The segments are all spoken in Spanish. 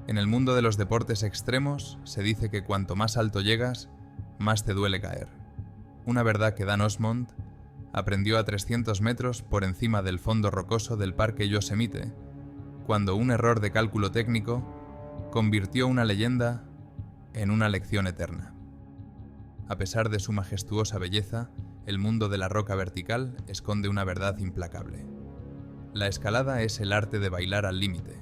En el mundo de los deportes extremos se dice que cuanto más alto llegas, más te duele caer. Una verdad que Dan Osmond aprendió a 300 metros por encima del fondo rocoso del Parque Yosemite, cuando un error de cálculo técnico convirtió una leyenda en una lección eterna. A pesar de su majestuosa belleza, el mundo de la roca vertical esconde una verdad implacable. La escalada es el arte de bailar al límite,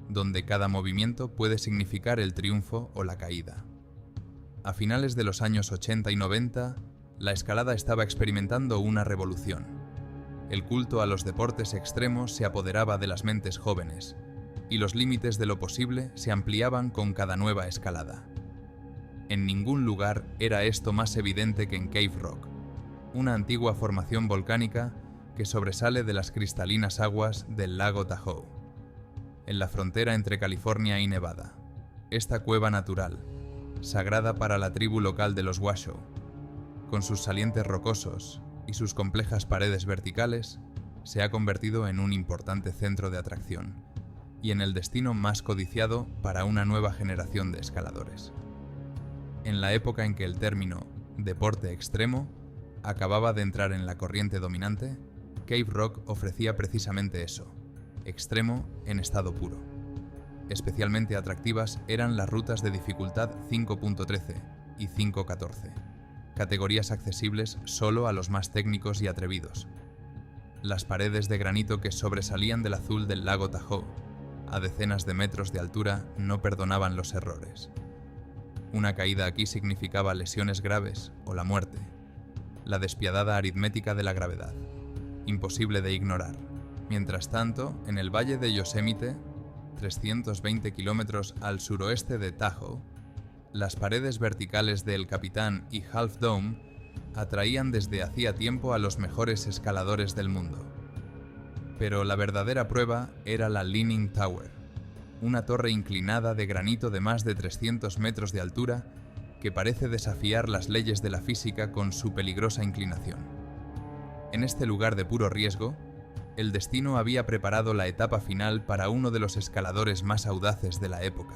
donde cada movimiento puede significar el triunfo o la caída. A finales de los años 80 y 90, la escalada estaba experimentando una revolución. El culto a los deportes extremos se apoderaba de las mentes jóvenes, y los límites de lo posible se ampliaban con cada nueva escalada. En ningún lugar era esto más evidente que en Cave Rock, una antigua formación volcánica que sobresale de las cristalinas aguas del lago Tahoe, en la frontera entre California y Nevada. Esta cueva natural, sagrada para la tribu local de los Washoe, con sus salientes rocosos y sus complejas paredes verticales, se ha convertido en un importante centro de atracción y en el destino más codiciado para una nueva generación de escaladores. En la época en que el término deporte extremo acababa de entrar en la corriente dominante, Cave Rock ofrecía precisamente eso, extremo en estado puro. Especialmente atractivas eran las rutas de dificultad 5.13 y 5.14, categorías accesibles solo a los más técnicos y atrevidos. Las paredes de granito que sobresalían del azul del lago Tahoe, a decenas de metros de altura, no perdonaban los errores. Una caída aquí significaba lesiones graves o la muerte, la despiadada aritmética de la gravedad, imposible de ignorar. Mientras tanto, en el valle de Yosemite, 320 kilómetros al suroeste de Tahoe, las paredes verticales del Capitán y Half Dome atraían desde hacía tiempo a los mejores escaladores del mundo. Pero la verdadera prueba era la Leaning Tower, una torre inclinada de granito de más de 300 metros de altura que parece desafiar las leyes de la física con su peligrosa inclinación. En este lugar de puro riesgo, el destino había preparado la etapa final para uno de los escaladores más audaces de la época.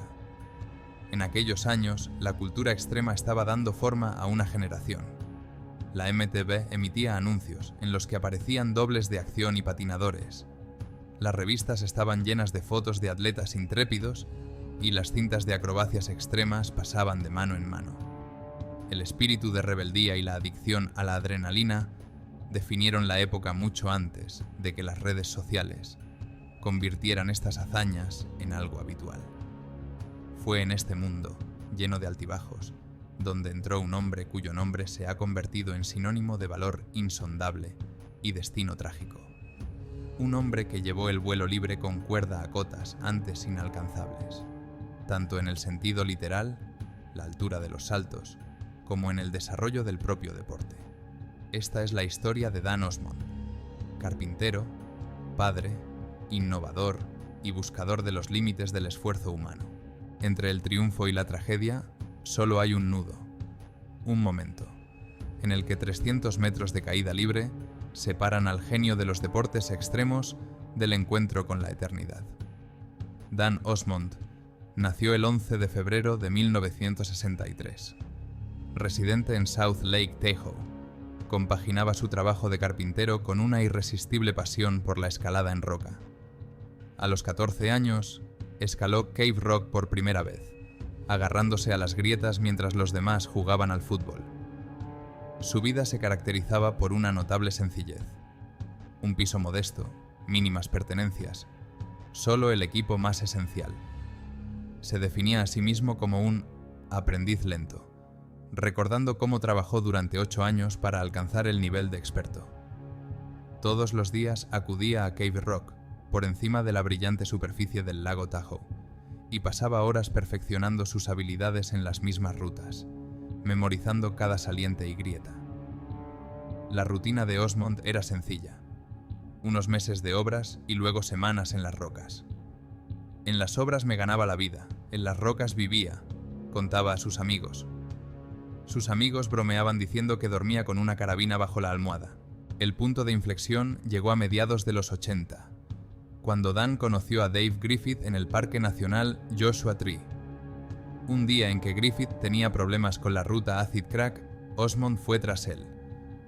En aquellos años, la cultura extrema estaba dando forma a una generación. La MTV emitía anuncios en los que aparecían dobles de acción y patinadores. Las revistas estaban llenas de fotos de atletas intrépidos y las cintas de acrobacias extremas pasaban de mano en mano. El espíritu de rebeldía y la adicción a la adrenalina definieron la época mucho antes de que las redes sociales convirtieran estas hazañas en algo habitual. Fue en este mundo, lleno de altibajos, donde entró un hombre cuyo nombre se ha convertido en sinónimo de valor insondable y destino trágico. Un hombre que llevó el vuelo libre con cuerda a cotas antes inalcanzables, tanto en el sentido literal, la altura de los saltos, como en el desarrollo del propio deporte. Esta es la historia de Dan Osmond, carpintero, padre, innovador y buscador de los límites del esfuerzo humano. Entre el triunfo y la tragedia, solo hay un nudo, un momento, en el que 300 metros de caída libre separan al genio de los deportes extremos del encuentro con la eternidad. Dan Osmond nació el 11 de febrero de 1963. Residente en South Lake Tahoe, compaginaba su trabajo de carpintero con una irresistible pasión por la escalada en roca. A los 14 años, escaló Cave Rock por primera vez, agarrándose a las grietas mientras los demás jugaban al fútbol. Su vida se caracterizaba por una notable sencillez. Un piso modesto, mínimas pertenencias, solo el equipo más esencial. Se definía a sí mismo como un aprendiz lento, recordando cómo trabajó durante 8 años para alcanzar el nivel de experto. Todos los días acudía a Cave Rock, por encima de la brillante superficie del lago Tahoe, y pasaba horas perfeccionando sus habilidades en las mismas rutas, memorizando cada saliente y grieta. La rutina de Osmond era sencilla: unos meses de obras y luego semanas en las rocas. En las obras me ganaba la vida, en las rocas vivía, contaba a sus amigos. Sus amigos bromeaban diciendo que dormía con una carabina bajo la almohada. El punto de inflexión llegó a mediados de los 80, cuando Dan conoció a Dave Griffith en el Parque Nacional Joshua Tree. Un día en que Griffith tenía problemas con la ruta Acid Crack, Osmond fue tras él,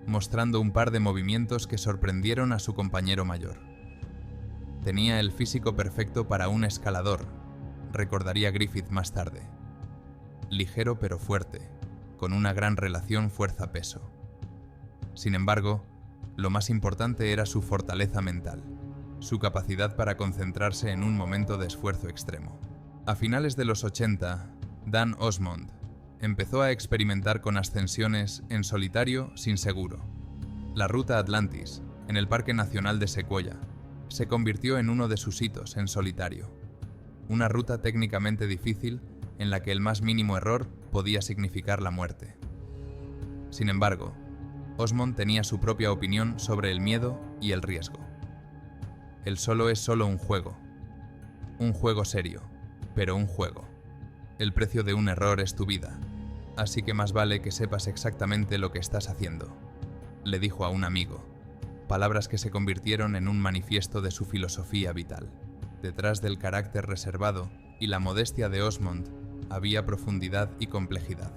mostrando un par de movimientos que sorprendieron a su compañero mayor. Tenía el físico perfecto para un escalador, recordaría Griffith más tarde. Ligero pero fuerte, con una gran relación fuerza-peso. Sin embargo, lo más importante era su fortaleza mental, su capacidad para concentrarse en un momento de esfuerzo extremo. A finales de los 80, Dan Osmond empezó a experimentar con ascensiones en solitario sin seguro. La ruta Atlantis, en el Parque Nacional de Sequoia, se convirtió en uno de sus hitos en solitario. Una ruta técnicamente difícil en la que el más mínimo error podía significar la muerte. Sin embargo, Osmond tenía su propia opinión sobre el miedo y el riesgo. El solo es solo un juego serio, pero un juego. El precio de un error es tu vida, así que más vale que sepas exactamente lo que estás haciendo, le dijo a un amigo, palabras que se convirtieron en un manifiesto de su filosofía vital. Detrás del carácter reservado y la modestia de Osmond había profundidad y complejidad.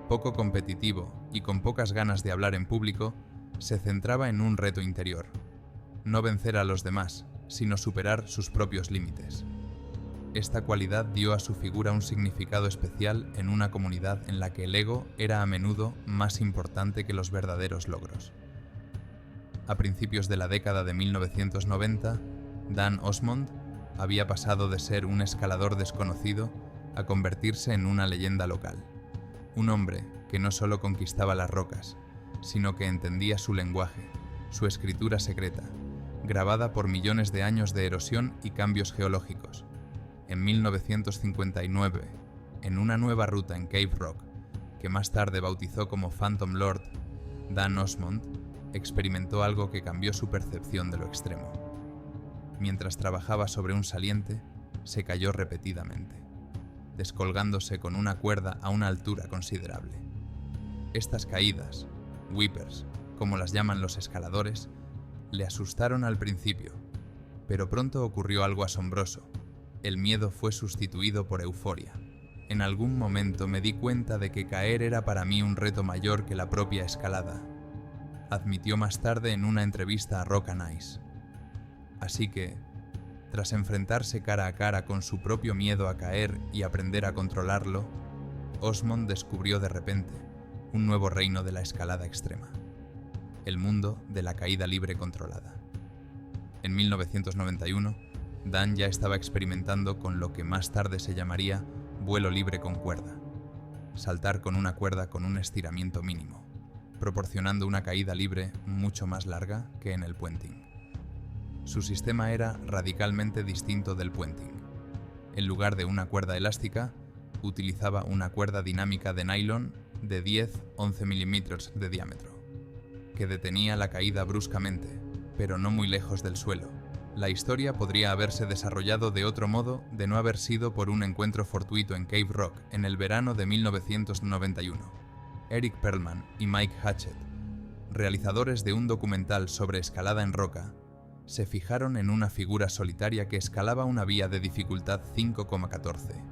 Poco competitivo y con pocas ganas de hablar en público, se centraba en un reto interior: no vencer a los demás, sino superar sus propios límites. Esta cualidad dio a su figura un significado especial en una comunidad en la que el ego era a menudo más importante que los verdaderos logros. A principios de la década de 1990, Dan Osmond había pasado de ser un escalador desconocido a convertirse en una leyenda local. Un hombre que no solo conquistaba las rocas, sino que entendía su lenguaje, su escritura secreta, grabada por millones de años de erosión y cambios geológicos. En 1959, en una nueva ruta en Cave Rock, que más tarde bautizó como Phantom Lord, Dan Osmond experimentó algo que cambió su percepción de lo extremo. Mientras trabajaba sobre un saliente, se cayó repetidamente, descolgándose con una cuerda a una altura considerable. Estas caídas, whippers, como las llaman los escaladores, le asustaron al principio, pero pronto ocurrió algo asombroso. El miedo fue sustituido por euforia. En algún momento me di cuenta de que caer era para mí un reto mayor que la propia escalada, admitió más tarde en una entrevista a Rock and Ice. Así que, tras enfrentarse cara a cara con su propio miedo a caer y aprender a controlarlo, Osmond descubrió de repente un nuevo reino de la escalada extrema: el mundo de la caída libre controlada. En 1991, Dan ya estaba experimentando con lo que más tarde se llamaría vuelo libre con cuerda: saltar con una cuerda con un estiramiento mínimo, proporcionando una caída libre mucho más larga que en el puenting. Su sistema era radicalmente distinto del puenting. En lugar de una cuerda elástica, utilizaba una cuerda dinámica de nylon de 10-11 milímetros de diámetro, que detenía la caída bruscamente, pero no muy lejos del suelo. La historia podría haberse desarrollado de otro modo de no haber sido por un encuentro fortuito en Cave Rock en el verano de 1991. Eric Perlman y Mike Hatchett, realizadores de un documental sobre escalada en roca, se fijaron en una figura solitaria que escalaba una vía de dificultad 5,14,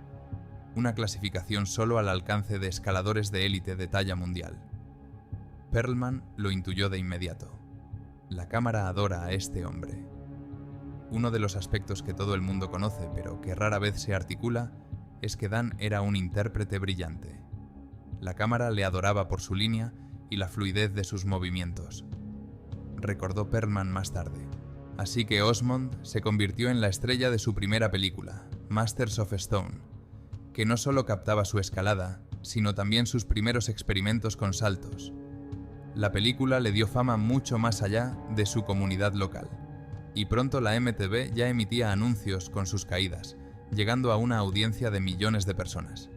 una clasificación solo al alcance de escaladores de élite de talla mundial. Perlman lo intuyó de inmediato: la cámara adora a este hombre. Uno de los aspectos que todo el mundo conoce, pero que rara vez se articula, es que Dan era un intérprete brillante. La cámara le adoraba por su línea y la fluidez de sus movimientos, recordó Perlman más tarde. Así que Osmond se convirtió en la estrella de su primera película, Masters of Stone, que no solo captaba su escalada, sino también sus primeros experimentos con saltos. La película le dio fama mucho más allá de su comunidad local, y pronto la MTV ya emitía anuncios con sus caídas, llegando a una audiencia de millones de personas.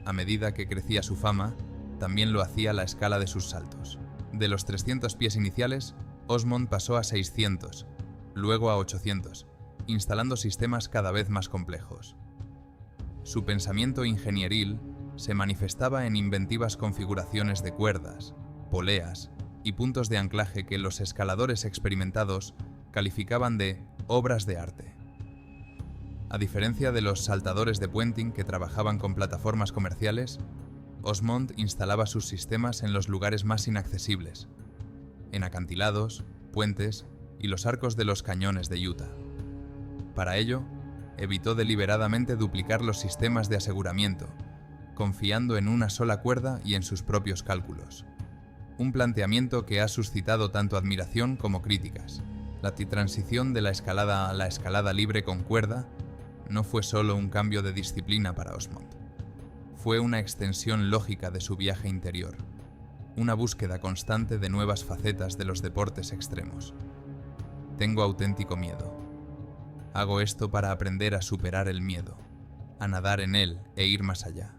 A medida que crecía su fama, también lo hacía la escala de sus saltos. De los 300 pies iniciales, Osmond pasó a 600, luego a 800, instalando sistemas cada vez más complejos. Su pensamiento ingenieril se manifestaba en inventivas configuraciones de cuerdas, poleas y puntos de anclaje que los escaladores experimentados calificaban de obras de arte. A diferencia de los saltadores de puenting que trabajaban con plataformas comerciales, Osmond instalaba sus sistemas en los lugares más inaccesibles, en acantilados, puentes y los arcos de los cañones de Utah. Para ello, evitó deliberadamente duplicar los sistemas de aseguramiento, confiando en una sola cuerda y en sus propios cálculos. Un planteamiento que ha suscitado tanto admiración como críticas. La transición de la escalada a la escalada libre con cuerda no fue solo un cambio de disciplina para Osmond. Fue una extensión lógica de su viaje interior, una búsqueda constante de nuevas facetas de los deportes extremos. Tengo auténtico miedo. Hago esto para aprender a superar el miedo, a nadar en él e ir más allá.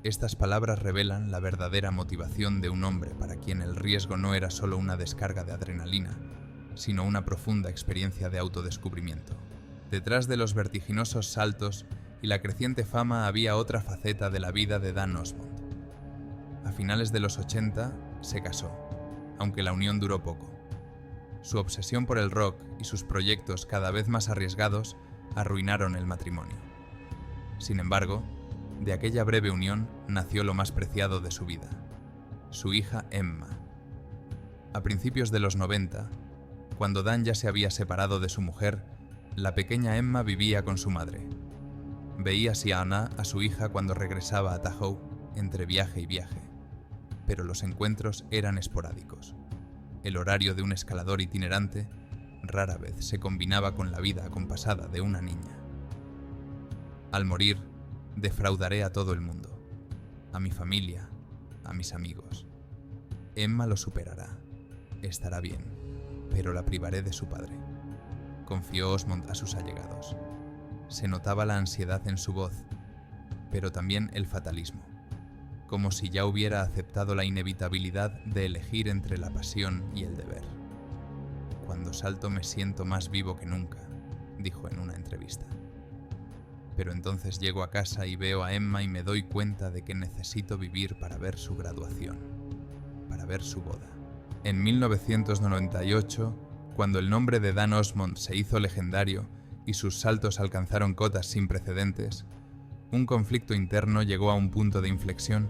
Estas palabras revelan la verdadera motivación de un hombre para quien el riesgo no era solo una descarga de adrenalina, sino una profunda experiencia de autodescubrimiento. Detrás de los vertiginosos saltos y la creciente fama había otra faceta de la vida de Dan Osmond. A finales de los 80 se casó, aunque la unión duró poco. Su obsesión por el rock y sus proyectos cada vez más arriesgados arruinaron el matrimonio. Sin embargo, de aquella breve unión nació lo más preciado de su vida, su hija Emma. A principios de los 90, cuando Dan ya se había separado de su mujer, la pequeña Emma vivía con su madre. Veía Sienna a su hija cuando regresaba a Tahoe entre viaje y viaje, pero los encuentros eran esporádicos. El horario de un escalador itinerante rara vez se combinaba con la vida acompasada de una niña. Al morir, defraudaré a todo el mundo, a mi familia, a mis amigos. Emma lo superará, estará bien, pero la privaré de su padre, confió Osmond a sus allegados. Se notaba la ansiedad en su voz, pero también el fatalismo, como si ya hubiera aceptado la inevitabilidad de elegir entre la pasión y el deber. Cuando salto me siento más vivo que nunca, dijo en una entrevista. Pero entonces llego a casa y veo a Emma y me doy cuenta de que necesito vivir para ver su graduación, para ver su boda. En 1998, cuando el nombre de Dan Osmond se hizo legendario y sus saltos alcanzaron cotas sin precedentes, un conflicto interno llegó a un punto de inflexión.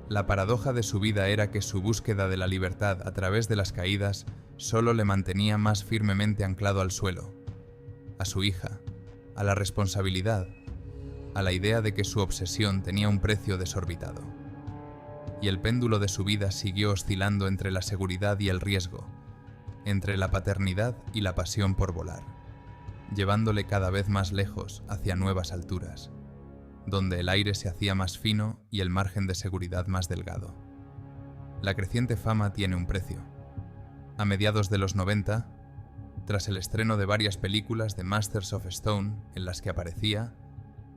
La paradoja de su vida era que su búsqueda de la libertad a través de las caídas solo le mantenía más firmemente anclado al suelo, a su hija, a la responsabilidad, a la idea de que su obsesión tenía un precio desorbitado. Y el péndulo de su vida siguió oscilando entre la seguridad y el riesgo, entre la paternidad y la pasión por volar, llevándole cada vez más lejos hacia nuevas alturas, donde el aire se hacía más fino y el margen de seguridad más delgado. La creciente fama tiene un precio. A mediados de los 90, tras el estreno de varias películas de Masters of Stone en las que aparecía,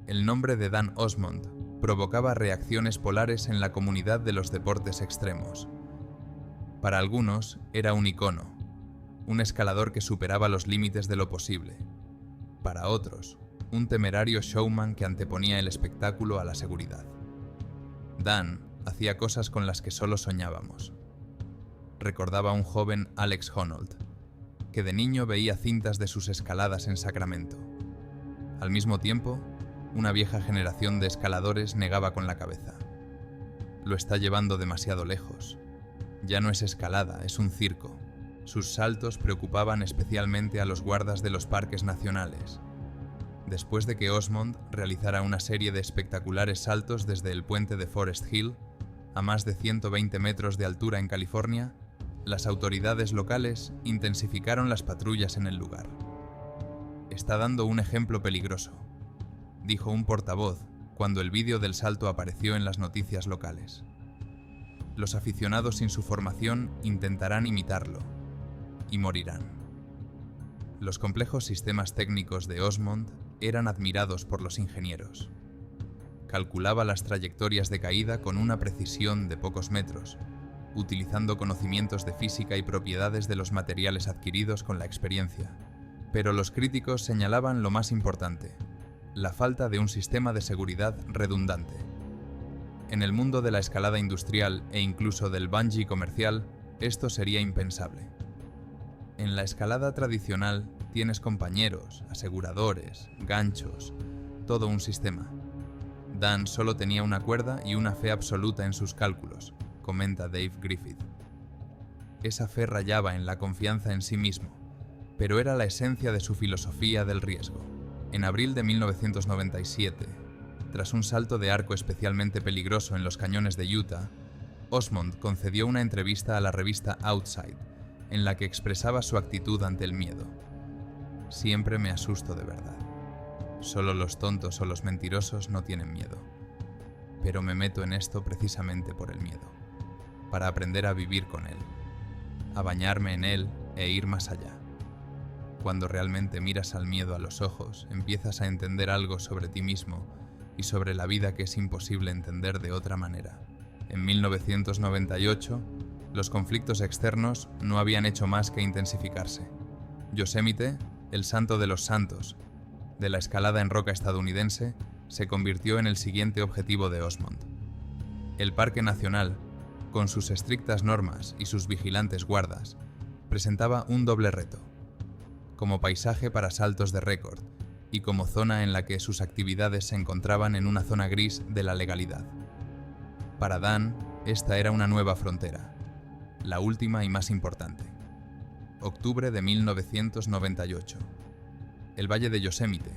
el nombre de Dan Osmond provocaba reacciones polares en la comunidad de los deportes extremos. Para algunos era un icono, un escalador que superaba los límites de lo posible. Para otros, un temerario showman que anteponía el espectáculo a la seguridad. Dan hacía cosas con las que solo soñábamos. Recordaba a un joven Alex Honnold, que de niño veía cintas de sus escaladas en Sacramento. Al mismo tiempo, una vieja generación de escaladores negaba con la cabeza. Lo está llevando demasiado lejos. Ya no es escalada, es un circo. Sus saltos preocupaban especialmente a los guardas de los parques nacionales. Después de que Osmond realizara una serie de espectaculares saltos desde el puente de Forest Hill, a más de 120 metros de altura en California, las autoridades locales intensificaron las patrullas en el lugar. Está dando un ejemplo peligroso, dijo un portavoz cuando el vídeo del salto apareció en las noticias locales. Los aficionados sin su formación intentarán imitarlo y morirán. Los complejos sistemas técnicos de Osmond eran admirados por los ingenieros. Calculaba las trayectorias de caída con una precisión de pocos metros, utilizando conocimientos de física y propiedades de los materiales adquiridos con la experiencia. Pero los críticos señalaban lo más importante: la falta de un sistema de seguridad redundante. En el mundo de la escalada industrial e incluso del bungee comercial, esto sería impensable. En la escalada tradicional tienes compañeros, aseguradores, ganchos, todo un sistema. Dan solo tenía una cuerda y una fe absoluta en sus cálculos, comenta Dave Griffith. Esa fe rayaba en la confianza en sí mismo, pero era la esencia de su filosofía del riesgo. En abril de 1997, tras un salto de arco especialmente peligroso en los cañones de Utah, Osmond concedió una entrevista a la revista Outside, en la que expresaba su actitud ante el miedo. Siempre me asusto de verdad. Solo los tontos o los mentirosos no tienen miedo. Pero me meto en esto precisamente por el miedo, para aprender a vivir con él, a bañarme en él e ir más allá. Cuando realmente miras al miedo a los ojos, empiezas a entender algo sobre ti mismo y sobre la vida que es imposible entender de otra manera. En 1998, los conflictos externos no habían hecho más que intensificarse. Yosemite, el santo de los santos, de la escalada en roca estadounidense, se convirtió en el siguiente objetivo de Osmond. El Parque Nacional, con sus estrictas normas y sus vigilantes guardas, presentaba un doble reto: como paisaje para saltos de récord y como zona en la que sus actividades se encontraban en una zona gris de la legalidad. Para Dan, esta era una nueva frontera, la última y más importante. Octubre de 1998. El Valle de Yosemite,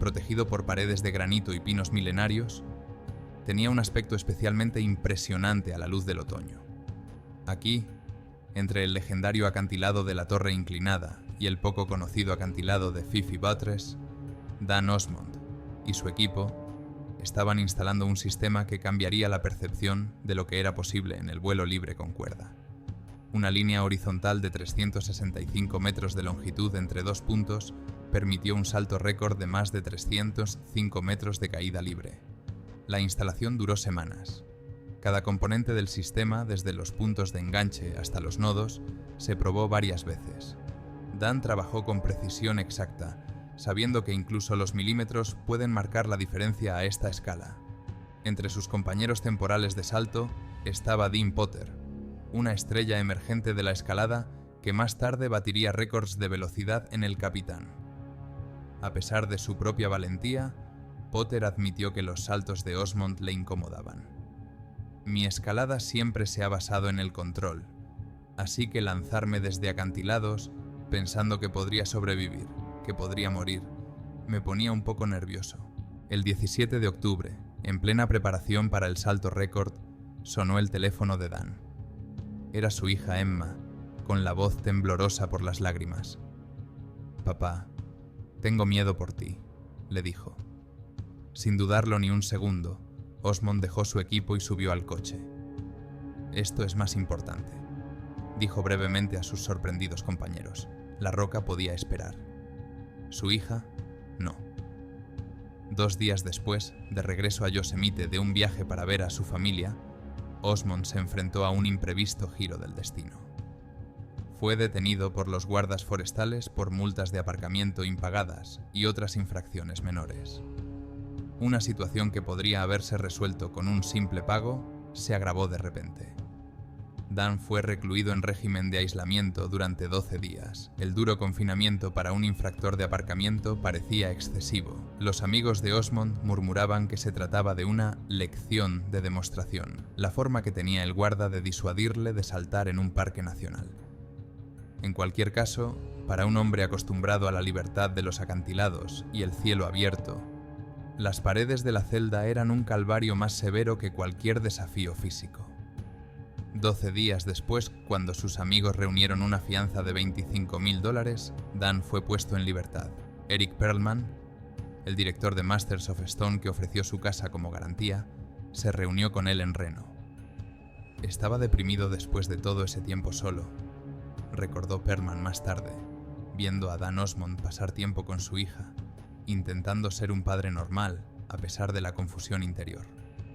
protegido por paredes de granito y pinos milenarios, tenía un aspecto especialmente impresionante a la luz del otoño. Aquí, entre el legendario acantilado de la Torre Inclinada y el poco conocido acantilado de Fifi Buttress, Dan Osmond y su equipo estaban instalando un sistema que cambiaría la percepción de lo que era posible en el vuelo libre con cuerda. Una línea horizontal de 365 metros de longitud entre dos puntos permitió un salto récord de más de 305 metros de caída libre. La instalación duró semanas. Cada componente del sistema, desde los puntos de enganche hasta los nodos, se probó varias veces. Dan trabajó con precisión exacta, sabiendo que incluso los milímetros pueden marcar la diferencia a esta escala. Entre sus compañeros temporales de salto estaba Dean Potter, una estrella emergente de la escalada que más tarde batiría récords de velocidad en el Capitán. A pesar de su propia valentía, Potter admitió que los saltos de Osmond le incomodaban. Mi escalada siempre se ha basado en el control, así que lanzarme desde acantilados, pensando que podría sobrevivir, que podría morir, me ponía un poco nervioso. El 17 de octubre, en plena preparación para el salto récord, sonó el teléfono de Dan. Era su hija Emma, con la voz temblorosa por las lágrimas. «Papá, tengo miedo por ti», le dijo. Sin dudarlo ni un segundo, Osmond dejó su equipo y subió al coche. «Esto es más importante», dijo brevemente a sus sorprendidos compañeros. La roca podía esperar. Su hija, no. 2 días después, de regreso a Yosemite de un viaje para ver a su familia, Osmond se enfrentó a un imprevisto giro del destino. Fue detenido por los guardas forestales por multas de aparcamiento impagadas y otras infracciones menores. Una situación que podría haberse resuelto con un simple pago se agravó de repente. Dan fue recluido en régimen de aislamiento durante 12 días. El duro confinamiento para un infractor de aparcamiento parecía excesivo. Los amigos de Osmond murmuraban que se trataba de una lección de demostración, la forma que tenía el guarda de disuadirle de saltar en un parque nacional. En cualquier caso, para un hombre acostumbrado a la libertad de los acantilados y el cielo abierto, las paredes de la celda eran un calvario más severo que cualquier desafío físico. 12 días después, cuando sus amigos reunieron una fianza de $25,000, Dan fue puesto en libertad. Eric Perlman, el director de Masters of Stone que ofreció su casa como garantía, se reunió con él en Reno. Estaba deprimido después de todo ese tiempo solo, recordó Perlman más tarde, viendo a Dan Osmond pasar tiempo con su hija, intentando ser un padre normal a pesar de la confusión interior.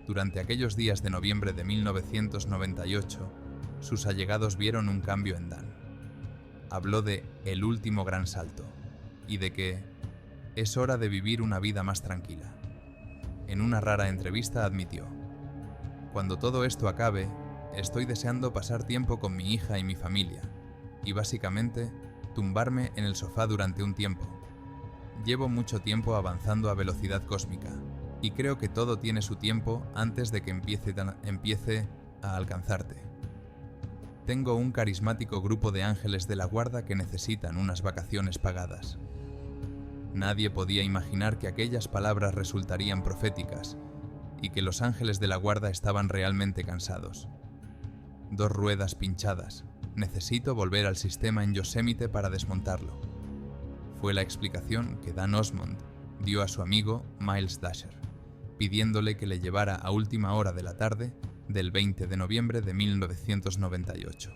Durante aquellos días de noviembre de 1998, sus allegados vieron un cambio en Dan. Habló de el último gran salto y de que es hora de vivir una vida más tranquila. En una rara entrevista admitió: «Cuando todo esto acabe, estoy deseando pasar tiempo con mi hija y mi familia, y básicamente tumbarme en el sofá durante un tiempo. Llevo mucho tiempo avanzando a velocidad cósmica, y creo que todo tiene su tiempo antes de que empiece a alcanzarte. Tengo un carismático grupo de ángeles de la guarda que necesitan unas vacaciones pagadas. Nadie podía imaginar que aquellas palabras resultarían proféticas y que los ángeles de la guarda estaban realmente cansados. 2 ruedas pinchadas. Necesito volver al sistema en Yosemite para desmontarlo. Fue la explicación que Dan Osmond dio a su amigo Miles Dasher, pidiéndole que le llevara a última hora de la tarde del 20 de noviembre de 1998.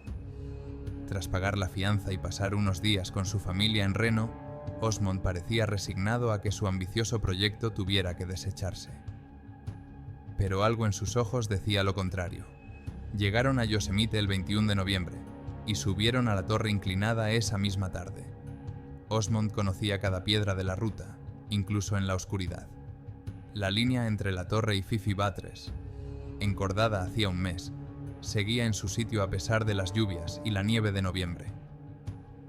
Tras pagar la fianza y pasar unos días con su familia en Reno, Osmond parecía resignado a que su ambicioso proyecto tuviera que desecharse. Pero algo en sus ojos decía lo contrario. Llegaron a Yosemite el 21 de noviembre y subieron a la torre inclinada esa misma tarde. Osmond conocía cada piedra de la ruta, incluso en la oscuridad. La línea entre la torre y Fifi Buttress, encordada hacía un mes, seguía en su sitio a pesar de las lluvias y la nieve de noviembre.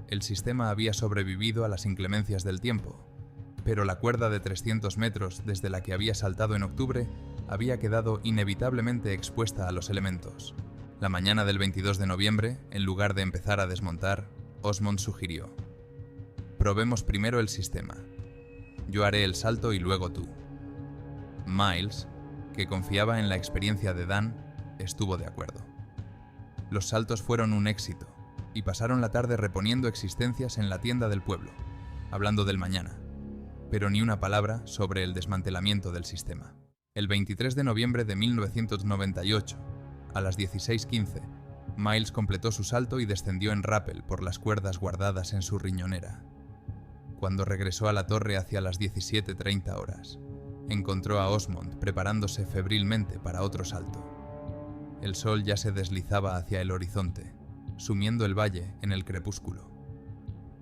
El sistema había sobrevivido a las inclemencias del tiempo, pero la cuerda de 300 metros desde la que había saltado en octubre había quedado inevitablemente expuesta a los elementos. La mañana del 22 de noviembre, en lugar de empezar a desmontar, Osmond sugirió: probemos primero el sistema. Yo haré el salto y luego tú. Miles, que confiaba en la experiencia de Dan, estuvo de acuerdo. Los saltos fueron un éxito, y pasaron la tarde reponiendo existencias en la tienda del pueblo, hablando del mañana, pero ni una palabra sobre el desmantelamiento del sistema. El 23 de noviembre de 1998, a las 16:15, Miles completó su salto y descendió en rappel por las cuerdas guardadas en su riñonera. Cuando regresó a la torre hacia las 17:30 horas, encontró a Osmond preparándose febrilmente para otro salto. El sol ya se deslizaba hacia el horizonte, sumiendo el valle en el crepúsculo.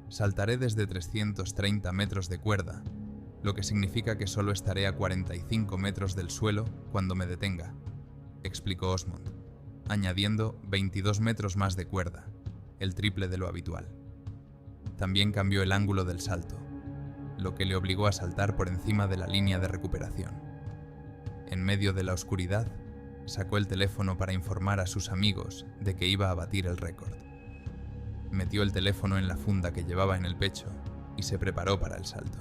Saltaré desde 330 metros de cuerda, lo que significa que solo estaré a 45 metros del suelo cuando me detenga, explicó Osmond, añadiendo 22 metros más de cuerda, el triple de lo habitual. También cambió el ángulo del salto, lo que le obligó a saltar por encima de la línea de recuperación. En medio de la oscuridad, sacó el teléfono para informar a sus amigos de que iba a batir el récord. Metió el teléfono en la funda que llevaba en el pecho y se preparó para el salto.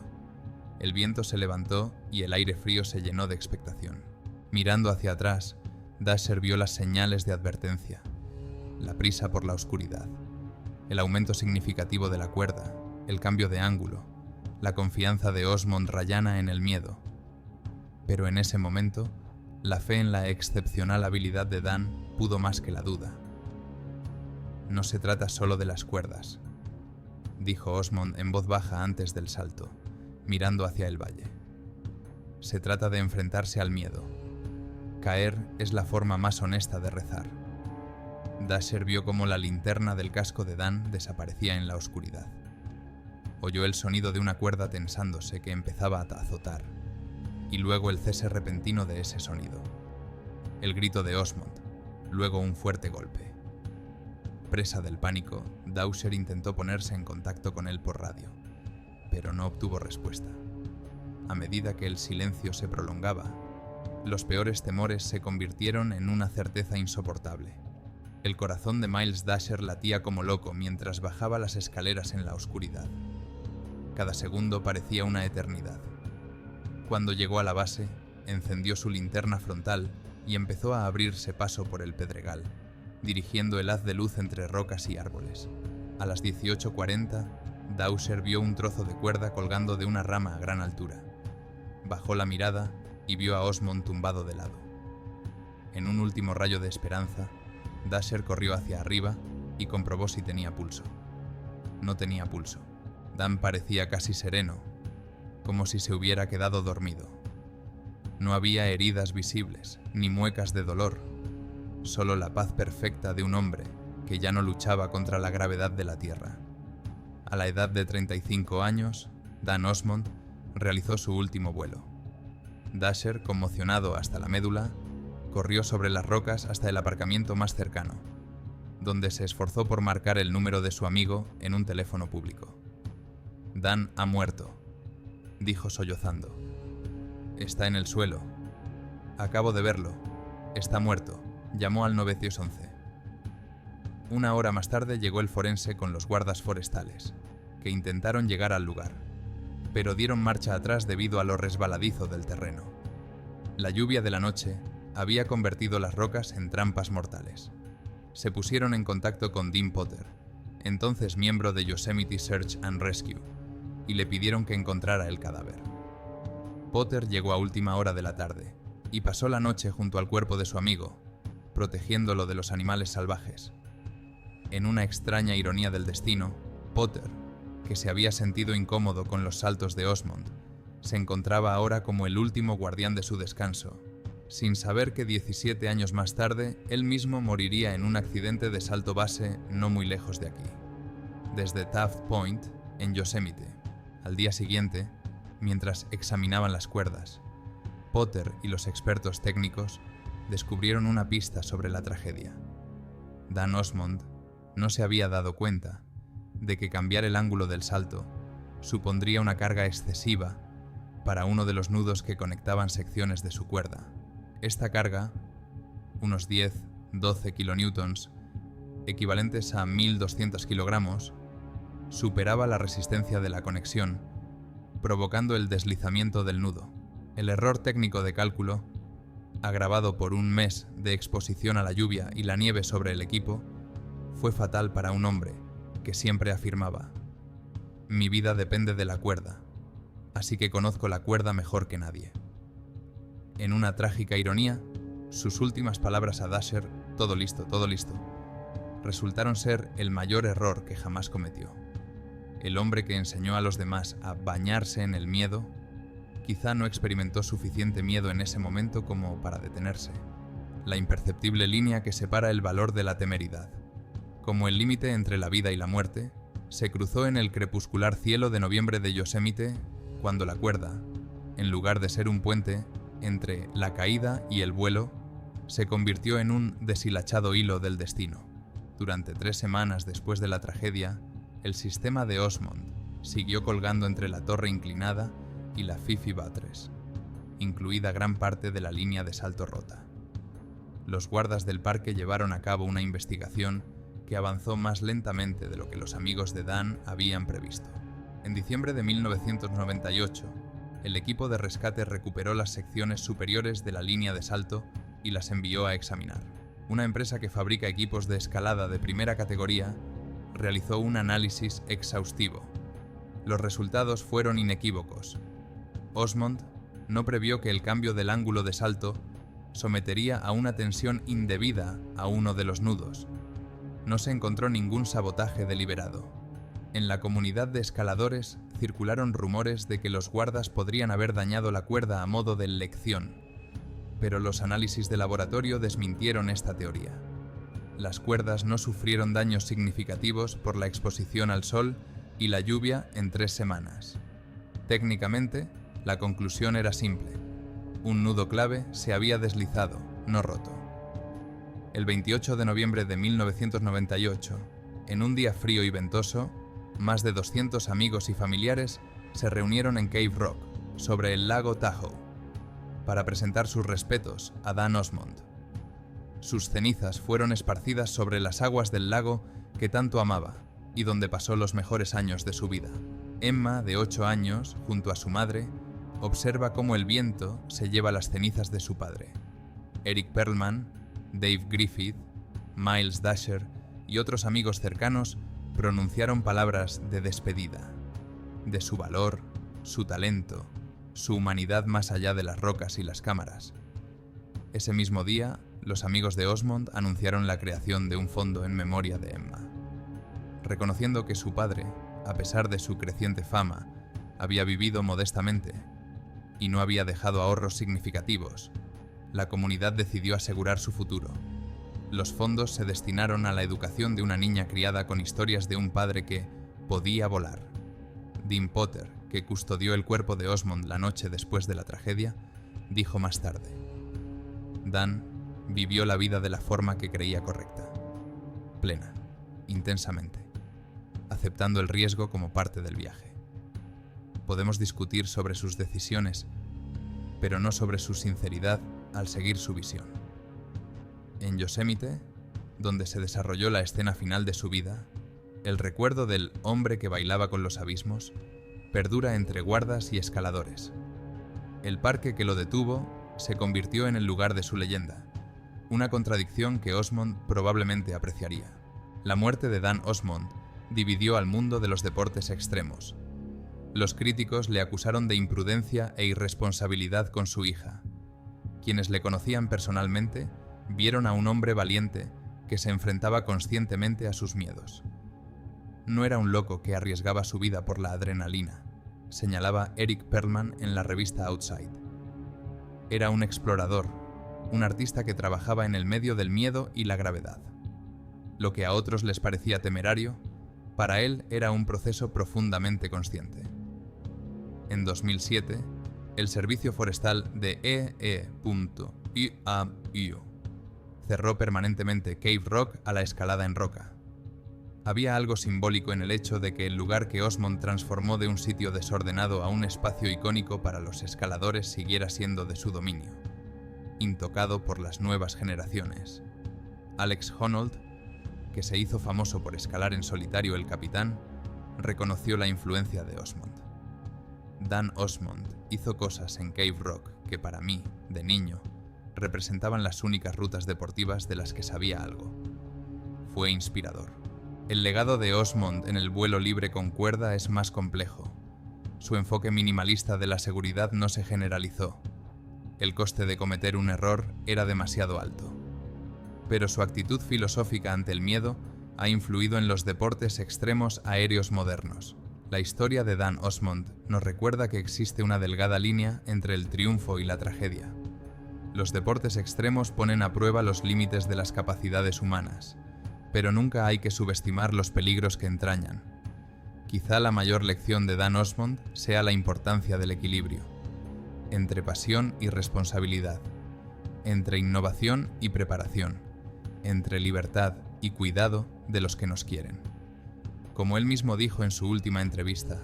El viento se levantó y el aire frío se llenó de expectación. Mirando hacia atrás, Dasher vio las señales de advertencia, la prisa por la oscuridad, el aumento significativo de la cuerda, el cambio de ángulo, la confianza de Osmond rayana en el miedo. Pero en ese momento, la fe en la excepcional habilidad de Dan pudo más que la duda. No se trata solo de las cuerdas, dijo Osmond en voz baja antes del salto, mirando hacia el valle. Se trata de enfrentarse al miedo. Caer es la forma más honesta de rezar. Dasher vio cómo la linterna del casco de Dan desaparecía en la oscuridad. Oyó el sonido de una cuerda tensándose que empezaba a azotar, y luego el cese repentino de ese sonido. El grito de Osmond, luego un fuerte golpe. Presa del pánico, Dasher intentó ponerse en contacto con él por radio, pero no obtuvo respuesta. A medida que el silencio se prolongaba, los peores temores se convirtieron en una certeza insoportable. El corazón de Miles Dasher latía como loco mientras bajaba las escaleras en la oscuridad. Cada segundo parecía una eternidad. Cuando llegó a la base, encendió su linterna frontal y empezó a abrirse paso por el pedregal, dirigiendo el haz de luz entre rocas y árboles. A las 18:40, Dasher vio un trozo de cuerda colgando de una rama a gran altura. Bajó la mirada y vio a Osmond tumbado de lado. En un último rayo de esperanza, Dasher corrió hacia arriba y comprobó si tenía pulso. No tenía pulso. Dan parecía casi sereno, como si se hubiera quedado dormido. No había heridas visibles, ni muecas de dolor, solo la paz perfecta de un hombre que ya no luchaba contra la gravedad de la tierra. A la edad de 35 años, Dan Osmond realizó su último vuelo. Dasher, conmocionado hasta la médula, corrió sobre las rocas hasta el aparcamiento más cercano. donde se esforzó por marcar el número de su amigo en un teléfono público. Dan ha muerto, dijo sollozando. Está en el suelo. Acabo de verlo. Está muerto. Llamó al 911. Una hora más tarde llegó el forense con los guardas forestales, que intentaron llegar al lugar, pero dieron marcha atrás debido a lo resbaladizo del terreno. La lluvia de la noche había convertido las rocas en trampas mortales. Se pusieron en contacto con Dean Potter, entonces miembro de Yosemite Search and Rescue, y le pidieron que encontrara el cadáver. Potter llegó a última hora de la tarde y pasó la noche junto al cuerpo de su amigo, protegiéndolo de los animales salvajes. En una extraña ironía del destino, Potter, que se había sentido incómodo con los saltos de Osmond, se encontraba ahora como el último guardián de su descanso, sin saber que 17 años más tarde él mismo moriría en un accidente de salto base no muy lejos de aquí. Desde Taft Point, en Yosemite, al día siguiente, mientras examinaban las cuerdas, Potter y los expertos técnicos descubrieron una pista sobre la tragedia. Dan Osmond no se había dado cuenta de que cambiar el ángulo del salto supondría una carga excesiva para uno de los nudos que conectaban secciones de su cuerda. Esta carga, unos 10-12 kilonewtons, equivalentes a 1.200 kilogramos, superaba la resistencia de la conexión, provocando el deslizamiento del nudo. El error técnico de cálculo, agravado por un mes de exposición a la lluvia y la nieve sobre el equipo, fue fatal para un hombre que siempre afirmaba: «Mi vida depende de la cuerda, así que conozco la cuerda mejor que nadie». En una trágica ironía, sus últimas palabras a Dasher, todo listo, resultaron ser el mayor error que jamás cometió. El hombre que enseñó a los demás a bañarse en el miedo, quizá no experimentó suficiente miedo en ese momento como para detenerse. La imperceptible línea que separa el valor de la temeridad, como el límite entre la vida y la muerte, se cruzó en el crepuscular cielo de noviembre de Yosemite cuando la cuerda, en lugar de ser un puente entre la caída y el vuelo, se convirtió en un deshilachado hilo del destino. Durante 3 semanas después de la tragedia, el sistema de Osmond siguió colgando entre la torre inclinada y la Fifi Buttress, incluida gran parte de la línea de salto rota. Los guardas del parque llevaron a cabo una investigación que avanzó más lentamente de lo que los amigos de Dan habían previsto. En diciembre de 1998, el equipo de rescate recuperó las secciones superiores de la línea de salto y las envió a examinar. Una empresa que fabrica equipos de escalada de primera categoría realizó un análisis exhaustivo. Los resultados fueron inequívocos. Osmond no previó que el cambio del ángulo de salto sometería a una tensión indebida a uno de los nudos. No se encontró ningún sabotaje deliberado. En la comunidad de escaladores circularon rumores de que los guardas podrían haber dañado la cuerda a modo de lección, pero los análisis de laboratorio desmintieron esta teoría. Las cuerdas no sufrieron daños significativos por la exposición al sol y la lluvia en 3 semanas. Técnicamente, la conclusión era simple. Un nudo clave se había deslizado, no roto. El 28 de noviembre de 1998, en un día frío y ventoso, más de 200 amigos y familiares se reunieron en Cave Rock, sobre el lago Tahoe, para presentar sus respetos a Dan Osmond. Sus cenizas fueron esparcidas sobre las aguas del lago que tanto amaba y donde pasó los mejores años de su vida. Emma, de 8 años, junto a su madre, observa cómo el viento se lleva las cenizas de su padre. Eric Perlman, Dave Griffith, Miles Dasher y otros amigos cercanos pronunciaron palabras de despedida, de su valor, su talento, su humanidad más allá de las rocas y las cámaras. Ese mismo día, los amigos de Osmond anunciaron la creación de un fondo en memoria de Emma. Reconociendo que su padre, a pesar de su creciente fama, había vivido modestamente y no había dejado ahorros significativos, la comunidad decidió asegurar su futuro. Los fondos se destinaron a la educación de una niña criada con historias de un padre que podía volar. Dean Potter, que custodió el cuerpo de Osmond la noche después de la tragedia, dijo más tarde: Dan vivió la vida de la forma que creía correcta. plena, intensamente, aceptando el riesgo como parte del viaje. Podemos discutir sobre sus decisiones, pero no sobre su sinceridad al seguir su visión. En Yosemite, donde se desarrolló la escena final de su vida, el recuerdo del hombre que bailaba con los abismos perdura entre guardas y escaladores. El parque que lo detuvo se convirtió en el lugar de su leyenda, una contradicción que Osmond probablemente apreciaría. La muerte de Dan Osmond dividió al mundo de los deportes extremos. Los críticos le acusaron de imprudencia e irresponsabilidad con su hija. Quienes le conocían personalmente vieron a un hombre valiente que se enfrentaba conscientemente a sus miedos. No era un loco que arriesgaba su vida por la adrenalina, señalaba Eric Perlman en la revista Outside. Era un explorador, un artista que trabajaba en el medio del miedo y la gravedad. Lo que a otros les parecía temerario, para él era un proceso profundamente consciente. En 2007, el Servicio Forestal de EE.IAIO cerró permanentemente Cave Rock a la escalada en roca. Había algo simbólico en el hecho de que el lugar que Osmond transformó de un sitio desordenado a un espacio icónico para los escaladores siguiera siendo de su dominio, intocado por las nuevas generaciones. Alex Honnold, que se hizo famoso por escalar en solitario el Capitán, reconoció la influencia de Osmond. Dan Osmond hizo cosas en Cave Rock que para mí, de niño, representaban las únicas rutas deportivas de las que sabía algo. Fue inspirador. El legado de Osmond en el vuelo libre con cuerda es más complejo. Su enfoque minimalista de la seguridad no se generalizó. El coste de cometer un error era demasiado alto. Pero su actitud filosófica ante el miedo ha influido en los deportes extremos aéreos modernos. La historia de Dan Osmond nos recuerda que existe una delgada línea entre el triunfo y la tragedia. Los deportes extremos ponen a prueba los límites de las capacidades humanas, pero nunca hay que subestimar los peligros que entrañan. Quizá la mayor lección de Dan Osmond sea la importancia del equilibrio, entre pasión y responsabilidad, entre innovación y preparación, entre libertad y cuidado de los que nos quieren. Como él mismo dijo en su última entrevista,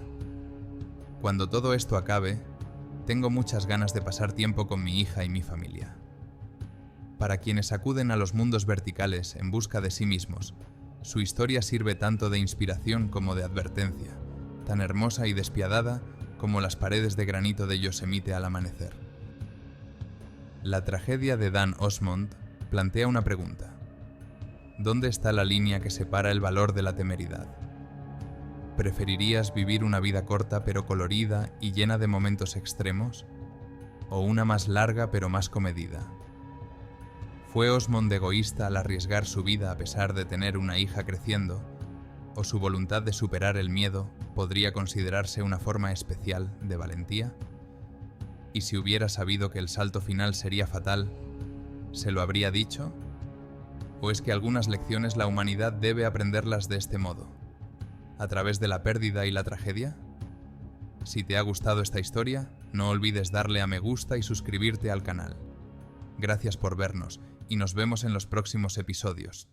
«Cuando todo esto acabe, tengo muchas ganas de pasar tiempo con mi hija y mi familia». Para quienes acuden a los mundos verticales en busca de sí mismos, su historia sirve tanto de inspiración como de advertencia, tan hermosa y despiadada como las paredes de granito de Yosemite al amanecer. La tragedia de Dan Osmond plantea una pregunta. ¿Dónde está la línea que separa el valor de la temeridad? ¿Preferirías vivir una vida corta pero colorida y llena de momentos extremos? ¿O una más larga pero más comedida? ¿Fue Osmond egoísta al arriesgar su vida a pesar de tener una hija creciendo? ¿O su voluntad de superar el miedo podría considerarse una forma especial de valentía? ¿Y si hubiera sabido que el salto final sería fatal, se lo habría dicho? ¿O es que algunas lecciones la humanidad debe aprenderlas de este modo, a través de la pérdida y la tragedia? Si te ha gustado esta historia, no olvides darle a me gusta y suscribirte al canal. Gracias por vernos y nos vemos en los próximos episodios.